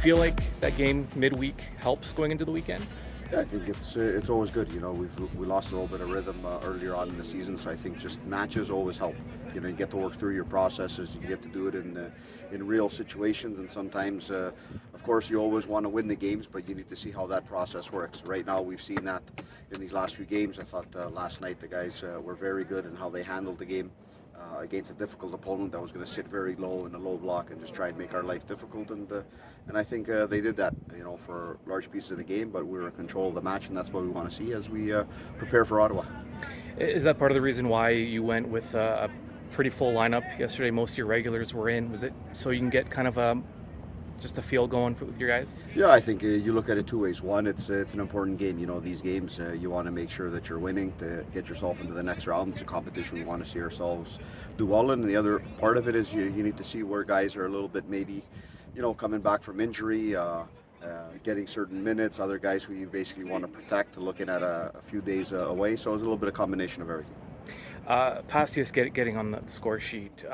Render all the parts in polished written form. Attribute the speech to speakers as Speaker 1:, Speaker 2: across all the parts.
Speaker 1: feel like that game midweek helps going into the weekend?
Speaker 2: Yeah, I think it's always good. We lost a little bit of rhythm earlier on in the season, so I think just matches always help. You get to work through your processes. You get to do it in real situations, and sometimes, of course, you always want to win the games, but you need to see how that process works. Right now, we've seen that in these last few games. I thought last night the guys were very good in how they handled the game. Against a difficult opponent that was going to sit very low in the low block and just try and make our life difficult. And I think they did that, for large pieces of the game. But we were in control of the match, and that's what we want to see as we prepare for Ottawa.
Speaker 1: Is that part of the reason why you went with a pretty full lineup yesterday? Most of your regulars were in. Was it so you can get kind of just a feel going with your guys?
Speaker 2: Yeah, I think you look at it two ways. One, it's an important game. These games, you want to make sure that you're winning to get yourself into the next round. It's a competition we want to see ourselves do well in. And the other part of it is you need to see where guys are a little bit maybe, coming back from injury, getting certain minutes. Other guys who you basically want to protect, looking at a few days away. So it's a little bit of combination of everything.
Speaker 1: Pastius getting on the score sheet.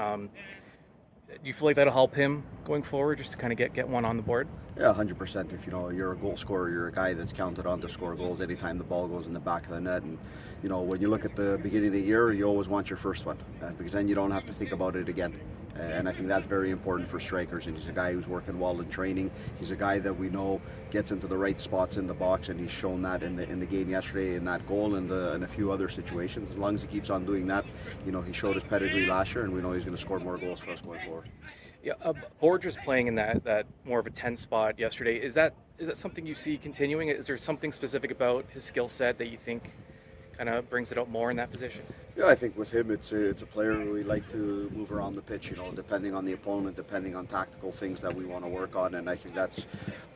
Speaker 1: Do you feel like that'll help him going forward, just to kind of get one on the board?
Speaker 2: Yeah, 100%. If you're a goal scorer, you're a guy that's counted on to score goals anytime the ball goes in the back of the net. And when you look at the beginning of the year, you always want your first one because then you don't have to think about it again. And I think that's very important for strikers. And he's a guy who's working well in training. He's a guy that we know gets into the right spots in the box, and he's shown that in the game yesterday, in that goal, and a few other situations. As long as he keeps on doing that, he showed his pedigree last year, and we know he's going to score more goals for us going forward.
Speaker 1: Yeah, Borger's playing in that more of a 10 spot yesterday. Is that something you see continuing? Is there something specific about his skill set that you think kind of brings it out more in that position?
Speaker 2: Yeah, I think with him, it's a player who we like to move around the pitch, depending on the opponent, depending on tactical things that we want to work on. And I think that's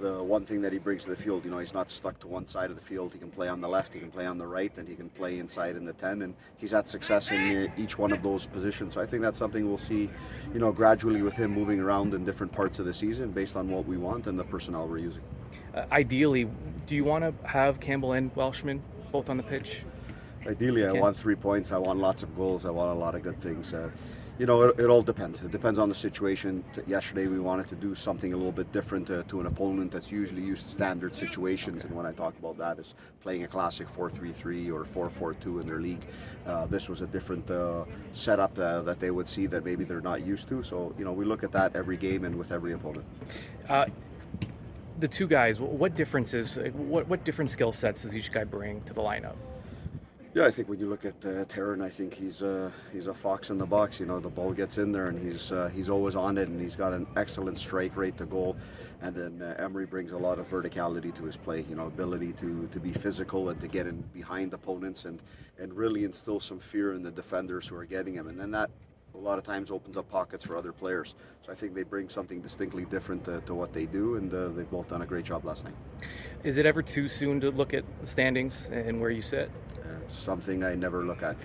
Speaker 2: the one thing that he brings to the field. He's not stuck to one side of the field. He can play on the left, he can play on the right, and he can play inside in the 10. And he's had success in each one of those positions. So I think that's something we'll see, gradually with him moving around in different parts of the season based on what we want and the personnel we're using.
Speaker 1: Ideally, do you want to have Campbell and Welshman both on the pitch?
Speaker 2: Ideally, I want 3 points. I want lots of goals. I want a lot of good things. It all depends. It depends on the situation. Yesterday, we wanted to do something a little bit different to an opponent that's usually used to standard situations. And when I talk about that, is playing a classic 4-3-3 or 4-4-2 in their league. This was a different setup that they would see that maybe they're not used to. So, we look at that every game and with every opponent.
Speaker 1: The two guys, what differences? What different skill sets does each guy bring to the lineup?
Speaker 2: Yeah, I think when you look at Taryn, I think he's a fox in the box. The ball gets in there, and he's always on it, and he's got an excellent strike rate to goal. And then Emery brings a lot of verticality to his play. Ability to be physical and to get in behind opponents and really instill some fear in the defenders who are getting him. And then that a lot of times opens up pockets for other players. So I think they bring something distinctly different to what they do, and they've both done a great job last night.
Speaker 1: Is it ever too soon to look at the standings and where you sit?
Speaker 2: It's something I never look at,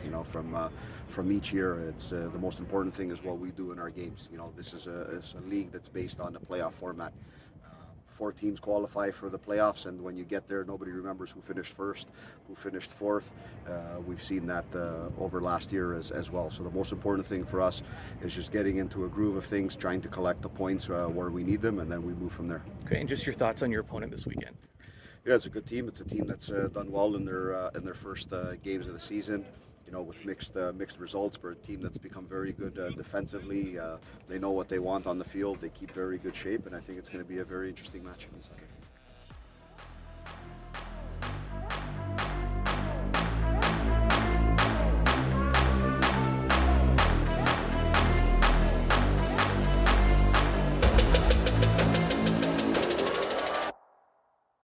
Speaker 2: from each year. It's the most important thing is what we do in our games. This is a league that's based on the playoff format. 4 teams qualify for the playoffs, and when you get there, nobody remembers who finished first, who finished fourth. We've seen that over last year as well. So the most important thing for us is just getting into a groove of things, trying to collect the points where we need them, and then we move from there.
Speaker 1: Okay, and just your thoughts on your opponent this weekend?
Speaker 2: Yeah, it's a good team. It's a team that's done well in their first games of the season. With mixed results, but a team that's become very good defensively. They know what they want on the field. They keep very good shape, and I think it's going to be a very interesting match on Sunday.